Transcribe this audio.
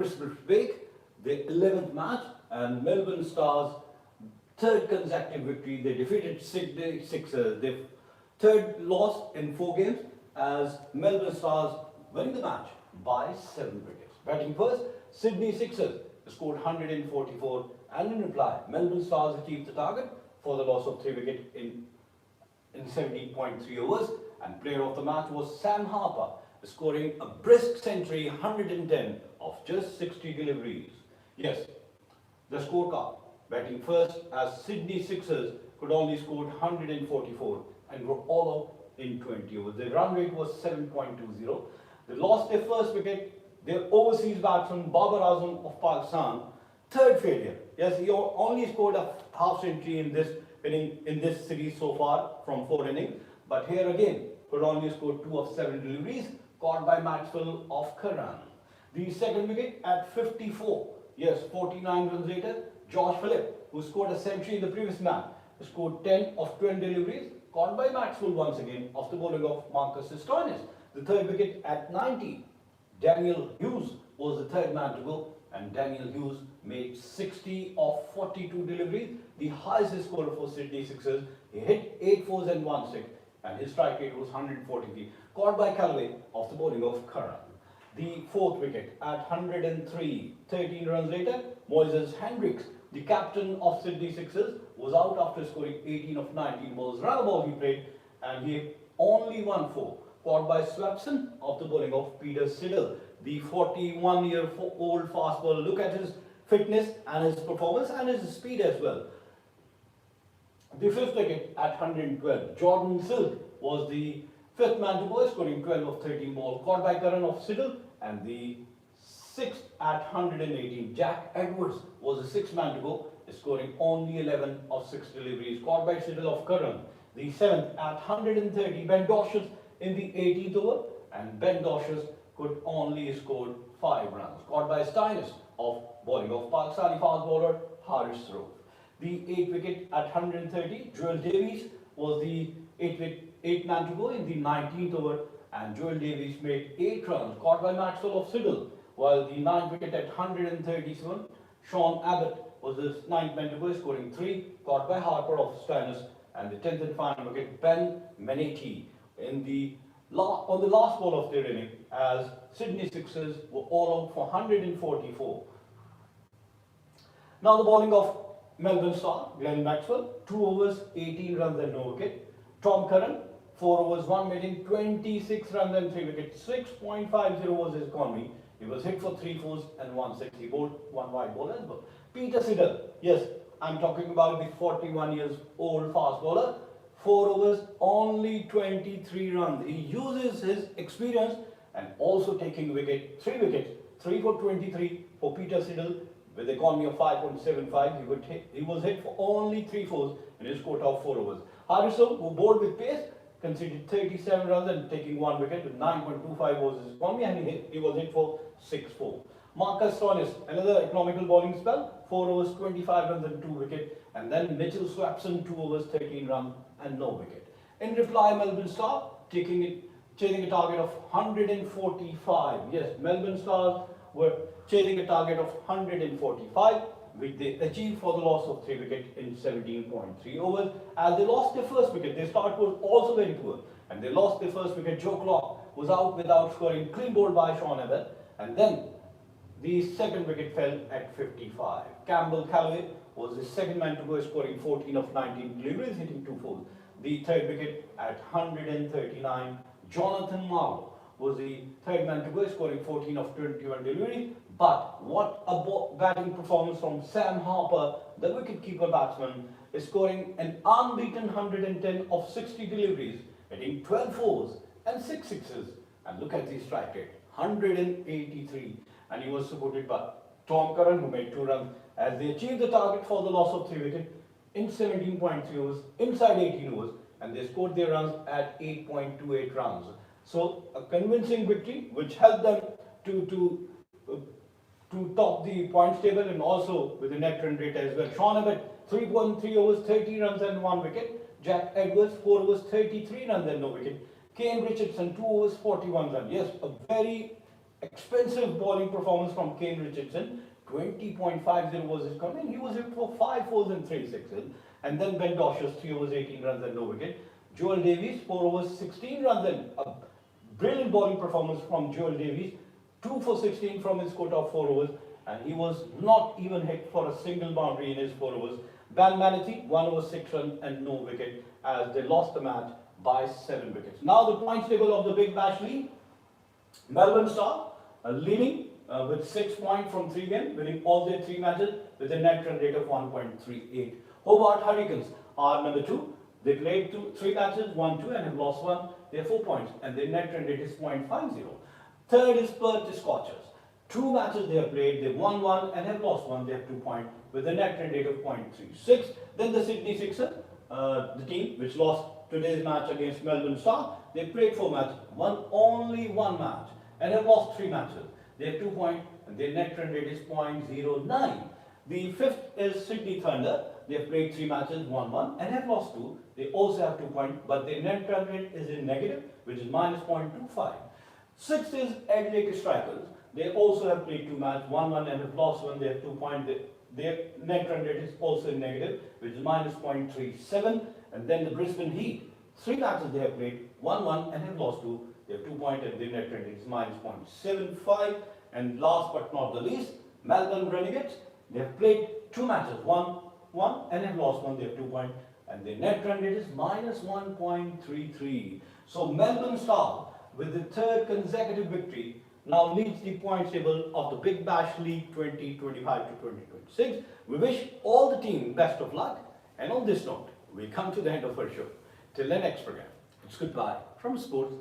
Christmas break, the 11th match, and Melbourne Stars' third consecutive victory. They defeated Sydney Sixers. Their third loss in 4 games as Melbourne Stars winning the match by 7 wickets. Batting first, Sydney Sixers scored 144, and in reply, Melbourne Stars achieved the target for the loss of 3 wickets in 17.3 overs, and player of the match was Sam Harper, scoring a brisk century, 110 of just 60 deliveries. Yes, the scorecard. Batting first as Sydney Sixers could only score 144 and were all out in 20 overs. Their run rate was 7.20. They lost their first wicket. Their overseas batsman Babar Azam of Pakistan, third failure. Yes, he only scored a half century in this inning, in this series so far from 4 innings. But here again, could only score 2 of 7 deliveries, caught by Maxwell of Curran. The second wicket at 54. Yes, 49 runs later, Josh Phillip, who scored a century in the previous match, scored 10 of 12 deliveries, caught by Maxwell once again off the bowling of Marcus Stoinis. The third wicket at 90. Daniel Hughes was the third man to go, and Daniel Hughes made 60 of 42 deliveries, the highest scorer for Sydney Sixers. He hit 8 fours and 1 6, and his strike rate was 143, caught by Callaway off the bowling of Curran. The fourth wicket at 103, 13 runs later, Moises Hendricks, the captain of Sydney Sixers, was out after scoring 18 of 19 balls. Ran a ball he played, and he only won 4, caught by Swapson off the bowling of Peter Siddle, the 41-year-old fast bowler. Look at his fitness and his performance and his speed as well. The fifth wicket at 112, Jordan Silk was the fifth man to bowl, scoring 12 of 13 balls, caught by Curran of Siddle, and the sixth at 118, Jack Edwards was the sixth man to go, scoring only 11 of 6 deliveries, caught by Siddle of Curran. The seventh at 130, Ben Dawson in the 18th over, and Ben Dawson could only score 5 runs, caught by Stoinis of bowling of Pakistani fast bowler Haris Roth. The 8th wicket at 130, Joel Davies was the 8th man to go in the 19th over, and Joel Davies made 8 runs, caught by Maxwell of Siddle, while the 9th wicket at 137, Sean Abbott was the 9th man to go, scoring 3, caught by Harper of Stoinis, and the 10th and final wicket, Ben Meneti on the last ball of their inning, as Sydney Sixers were all out for 144. Now the bowling of Melbourne Star, Glenn Maxwell, 2 overs, 18 runs and no wicket. Tom Curran, 4 overs, 1 meeting, 26 runs and 3 wickets. 6.50 was his economy. He was hit for 3 fours and 1 6. He bowled 1 wide ball as well. Peter Siddle, yes, I'm talking about the 41 years old fast bowler. 4 overs, only 23 runs. He uses his experience and also taking wicket, 3 wickets, 3 for 23 for Peter Siddle with an economy of 5.75. He was hit for only 3 fours in his quota of 4 overs. Harrison, who bowled with pace, conceded 37 runs and taking 1 wicket with 9.25 was his economy, and he was hit for 6-4. Marcus Stoinis, another economical bowling spell, 4 overs, 25 runs and 2 wickets. And then Mitchell Swapson, 2 overs, 13 runs and no wicket. In reply, Melbourne Star chasing a target of 145. Yes, Melbourne Stars were chasing a target of 145, which they achieved for the loss of 3 wickets in 17.3 overs. As they lost their first wicket, their start was also very poor, and they lost their first wicket. Joe Clark was out without scoring, clean bowled by Sean Abbott, and then the second wicket fell at 55. Campbell Callaway was the second man to go, scoring 14 of 19 deliveries, hitting 2 fours. The third wicket at 139, Jonathan Marlowe was the third man to go, scoring 14 of 21 deliveries. But what a batting performance from Sam Harper, the wicket-keeper batsman, is scoring an unbeaten 110 of 60 deliveries, hitting 12 fours and 6 sixes. And look at the strike rate, 183. And he was supported by Tom Curran, who made 2 runs, as they achieved the target for the loss of 3 wickets in 17.3 overs, inside 18 overs, and they scored their runs at 8.28 runs. So a convincing victory, which helped them to top the points table, and also with the net run rate as well. Sean Abbott, 3.3 overs, 30 runs and 1 wicket. Jack Edwards, 4 overs, 33 runs and no wicket. Kane Richardson, 2 overs, 41 runs. Yes, a very expensive bowling performance from Kane Richardson. 20.50 was his count, and he was hit for 5 fours and 3 sixes. And then Ben Dosh's 3 overs, 18 runs and no wicket. Joel Davies, 4 overs, 16 runs and a brilliant bowling performance from Joel Davies. 2 for 16 from his quota of 4 overs, and he was not even hit for a single boundary in his 4 overs. Van Manatee, 1 over 6 runs and no wicket, as they lost the match by 7 wickets. Now the points table of the Big Bash League. Melbourne Star leading with 6 points from 3 games, winning all their 3 matches with a net run rate of 1.38. Hobart Hurricanes are number 2. They played 3 matches, won 2 and have lost 1. They have 4 points and their net run rate is 0.50. Third is Perth Scorchers. 2 matches they have played, they've won 1 and have lost 1. They have 2 points with a net run rate of 0.36. Then the Sydney Sixers, the team which lost today's match against Melbourne Star. They played 4 matches, won only 1 match and have lost 3 matches. They have 2 points and their net run rate is 0.09. The fifth is Sydney Thunder. They have played 3 matches, won 1 and have lost 2. They also have 2 points, but their net run rate is in negative, which is -0.25. Sixth is Adelaide Strikers. They also have played 2 matches, won 1 and have lost 1. They have 2 points. Their net run rate is also in negative, which is -0.37. And then the Brisbane Heat. 3 matches they have played, won 1 and have lost 2. They have 2 points and their net run rate is -0.75. And last but not the least, Melbourne Renegades. They have played 2 matches, won 1 and have lost 1. They have 2 points and their net run rate is -1.33. So Melbourne Star, with the 3rd consecutive victory, now leads the points table of the Big Bash League 2025 to 2026. We wish all the team best of luck, and on this note, we come to the end of our show. Till the next program, it's goodbye from Sports